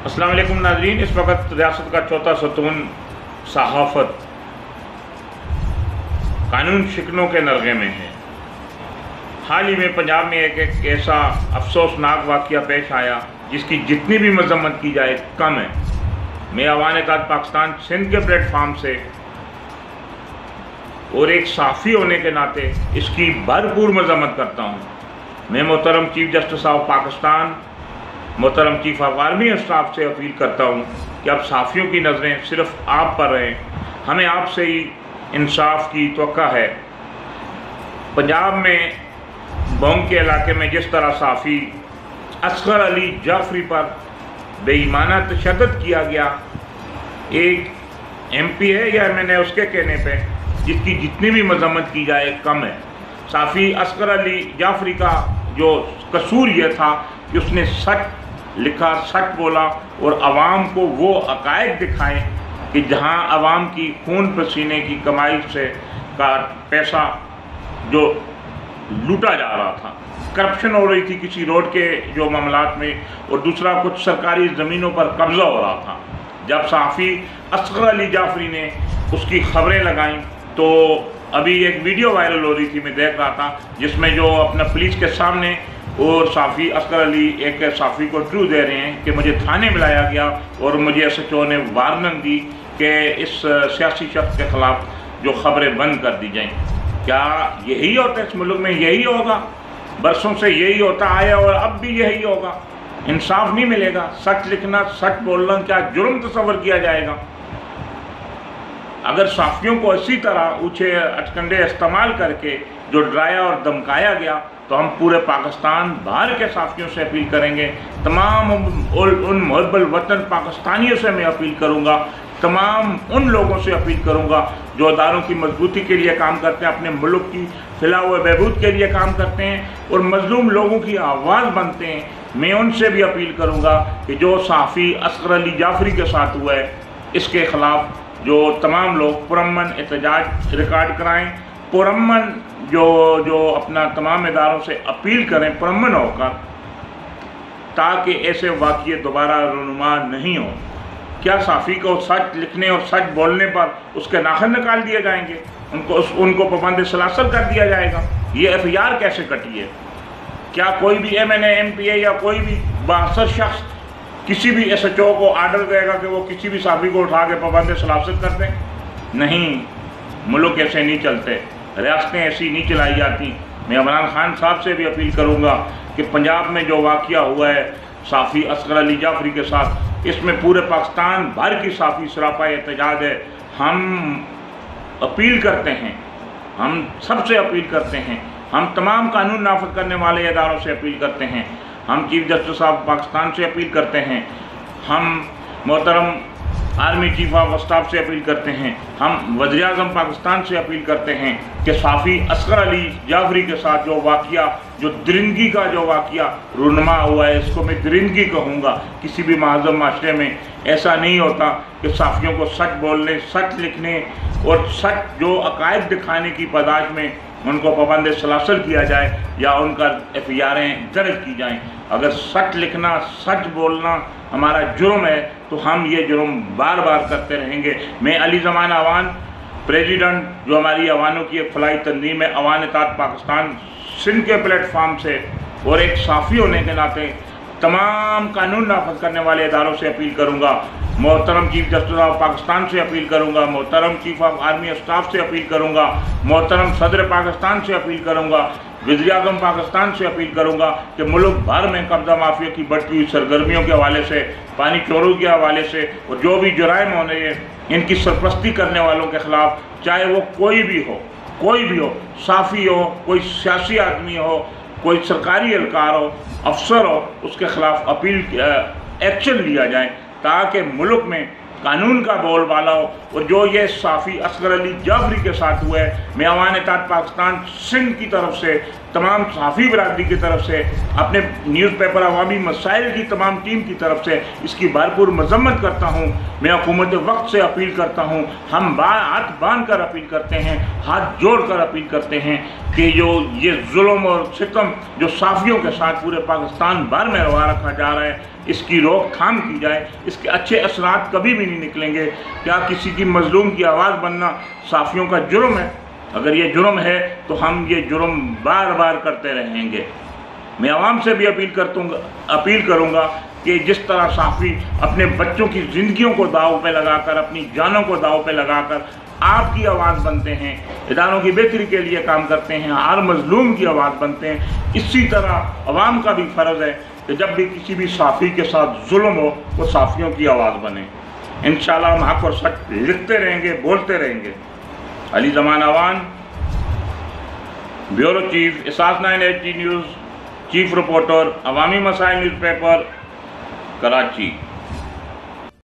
अस्सलाम वालेकुम नाज़रीन। इस वक्त रियासत का चौथा सतून सहाफ़त कानून शिकनों के नरगे में है। हाल ही में पंजाब में एक ऐसा अफसोसनाक वाक़या पेश आया जिसकी जितनी भी मज़म्मत की जाए कम है। मैं अवान-ए-इत्तेहाद पाकिस्तान सिंध के प्लेटफार्म से और एक साफ़ी होने के नाते इसकी भरपूर मज़म्मत करता हूँ। मैं मोहतरम चीफ जस्टिस ऑफ पाकिस्तान, मोहतरम चीफ ऑफ आर्मी स्टाफ से अपील करता हूँ कि अब साफ़ियों की नज़रें सिर्फ आप पर रहें। हमें आपसे ही इंसाफ की तवक्का है। पंजाब में बोंग के इलाके में जिस तरह साफ़ी असगर अली जाफरी पर बेईमाना तशद्दुद किया गया, एक MP है या MNA उसके कहने पे जिसकी जितनी भी मज़म्मत की जाए कम है। साफ़ी असगर अली जाफरी का जो कसूर यह था कि उसने सच लिखा, सच बोला और आवाम को वो अकायद दिखाए कि जहां आवाम की खून पसीने की कमाई से का पैसा जो लूटा जा रहा था, करप्शन हो रही थी किसी रोड के जो मामलात में, और दूसरा कुछ सरकारी ज़मीनों पर कब्ज़ा हो रहा था। जब साफ़ी असगर अली जाफरी ने उसकी खबरें लगाईं तो अभी एक वीडियो वायरल हो रही थी, मैं देख रहा था, जिसमें जो अपना पुलिस के सामने और साफ़ी असगर अली एक साफ़ी को इंटरव्यू दे रहे हैं कि मुझे थाने में लाया गया और मुझे SHO ने वार्निंग दी कि इस सियासी शख्स के ख़िलाफ़ जो खबरें बंद कर दी जाएं। क्या यही होता है इस मुल्क में? यही होगा, बरसों से यही होता आया और अब भी यही होगा। इंसाफ नहीं मिलेगा। सच लिखना, सच बोलना क्या जुर्म तस्वर किया जाएगा? अगर साफ़ियों को इसी तरह ऊँचे अटकंडे इस्तेमाल करके जो डराया और धमकाया गया, तो हम पूरे पाकिस्तान बाहर के साफ़ियों से अपील करेंगे, तमाम उन मुहब्बुल वतन पाकिस्तानियों से मैं अपील करूँगा, तमाम उन लोगों से अपील करूँगा जो अदारों की मजबूती के लिए काम करते हैं, अपने मुल्क की फलाह व बहबूद के लिए काम करते हैं और मजलूम लोगों की आवाज़ बनते हैं। मैं उनसे भी अपील करूँगा कि जो साफ़ी असगर अली जाफरी के साथ हुआ है, इसके ख़िलाफ़ जो तमाम लोग पुरअमन एहतजाज रिकॉर्ड कराएँ, पुरअमन जो अपना तमाम इदारों से अपील करें पुरअमन होकर, ताकि ऐसे वाक़ये दोबारा रूनुमा नहीं हो। क्या साफ़ी को सच लिखने और सच बोलने पर उसके नाखून निकाल दिए जाएंगे? उनको पाबंद सलासल कर दिया जाएगा? ये FIR कैसे कटी है? क्या कोई भी MNA MPA या कोई भी बासर शख्स किसी भी SHO को आर्डर देगा कि वो किसी भी साफ़ी को उठा के पाबंद सलासल कर दें? नहीं, मुल्क ऐसे नहीं चलते, रियासतें ऐसी नहीं चलाई जाती। मैं इमरान खान साहब से भी अपील करूँगा कि पंजाब में जो वाक़या हुआ है साफ़ी असगर अली जाफरी के साथ, इसमें पूरे पाकिस्तान भर की साफ़ी सरापा एहतजाज है। हम अपील करते हैं, हम सबसे अपील करते हैं, हम तमाम कानून नाफिज करने वाले इदारों से अपील करते हैं, हम चीफ जस्टिस ऑफ पाकिस्तान से अपील करते हैं, हम मोहतरम आर्मी चीफ ऑफ स्टाफ से अपील करते हैं, हम वज़ीर-ए-आज़म पाकिस्तान से अपील करते हैं कि साफ़ी असगर अली जाफरी के साथ जो वाक़या, जो दरिंदगी का जो वाक़या रूनुमा हुआ है, इसको मैं दरिंदगी कहूँगा। किसी भी महज़ब माशरे में ऐसा नहीं होता कि साफ़ियों को सच बोलने, सच लिखने और सच जो अकायद दिखाने की पदाश में उनको पाबंद सलासल किया जाए या उनका FIR दर्ज की जाएँ। अगर सच लिखना, सच बोलना हमारा जुर्म है तो हम ये जुर्म बार बार करते रहेंगे। मैं अली ज़मान अवान प्रेसिडेंट, जो हमारी अवानों की एक फलाही तंजीम है, अवान-ए-इत्तेहाद पाकिस्तान सिंध के प्लेटफार्म से और एक साफ़ी होने के नाते तमाम कानून नाफिज करने वाले इदारों से अपील करूँगा। मोहतरम चीफ जस्टिस ऑफ पाकिस्तान से अपील करूँगा, मोहतरम चीफ ऑफ आर्मी स्टाफ से अपील करूँगा, मोहतरम सदर पाकिस्तान से अपील करूँगा, वज़ीर-ए-आज़म पाकिस्तान से अपील करूँगा कि मुल्क भर में कब्ज़ा माफिया की बढ़ती हुई सरगर्मियों के हवाले से, पानी चोरों के हवाले से और जो भी जुराइम हो रहे हैं, इनकी सरपरस्ती करने वालों के ख़िलाफ़, चाहे वो कोई भी हो, साफ़ी हो, कोई सियासी आदमी हो, कोई सरकारी एहलकार हो, अफसर हो, उसके ख़िलाफ़ एक्शन लिया जाए ताकि मुल्क में कानून का बोलबाला हो। और जो ये साफ़ी असगर अली जाफरी के साथ हुआ है, मैं अवान-ए-इत्तेहाद पाकिस्तान सिंध की तरफ से तमाम सहाफ़ी बरादरी की तरफ से, अपने न्यूज़ पेपर अवामी मसाइल की तमाम टीम की तरफ से इसकी भरपूर मजम्मत करता हूँ। मैं हुकूमत वक्त से अपील करता हूँ, हम हाथ बांध कर अपील करते हैं, हाथ जोड़ कर अपील करते हैं कि जो ये जुल्म और सितम जो सहाफ़ियों के साथ पूरे पाकिस्तान भर में रवा रखा जा रहा है, इसकी रोकथाम की जाए। इसके अच्छे असरात कभी भी नहीं निकलेंगे। क्या किसी की मजलूम की आवाज़ बनना सहाफ़ियों का जुर्म है? अगर ये जुर्म है तो हम ये जुर्म बार बार करते रहेंगे। मैं आवाम से भी अपील करूँगा कि जिस तरह सहाफ़ी अपने बच्चों की ज़िंदगियों को दाव पे लगाकर, अपनी जानों को दाव पे लगाकर आपकी आवाज़ बनते हैं, इदारों की बेहतरी के लिए काम करते हैं, हर मजलूम की आवाज़ बनते हैं, इसी तरह अवाम का भी फ़र्ज़ है कि जब भी किसी भी सहाफ़ी के साथ जुल्म हो वो सहाफ़ियों की आवाज़ बने। इंशाअल्लाह हम हक़ और सच लिखते रहेंगे, बोलते रहेंगे। अली ज़मान अवान, ब्यूरो चीफ, एहसास 980 न्यूज़, चीफ रिपोर्टर, अवामी मसाइल न्यूज़पेपर, कराची।